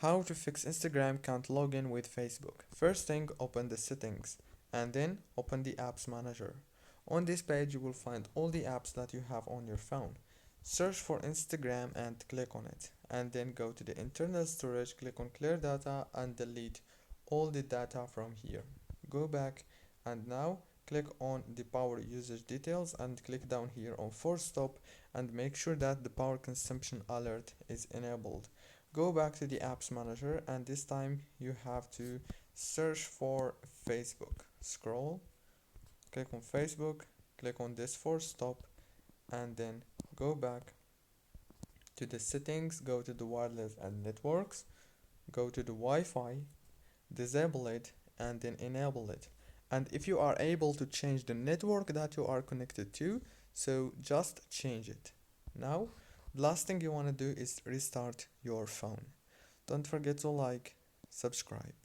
How to fix Instagram can't log in with Facebook. First thing, open the settings and then open the apps manager. On this page you will find all the apps that you have on your phone. Search for Instagram and click on it, and then go to the internal storage, click on clear data and delete all the data from here. Go back and now click on the power usage details and click down here on force stop and make sure that the power consumption alert is enabled. Go back to the apps manager and this time you have to search for Facebook. Scroll, click on Facebook, click on this force stop and then go back to the settings, go to the wireless and networks, go to the Wi-Fi, disable it and then enable it. And if you are able to change the network that you are connected to, so just change it. Now, the last thing you want to do is restart your phone. Don't forget to like, subscribe.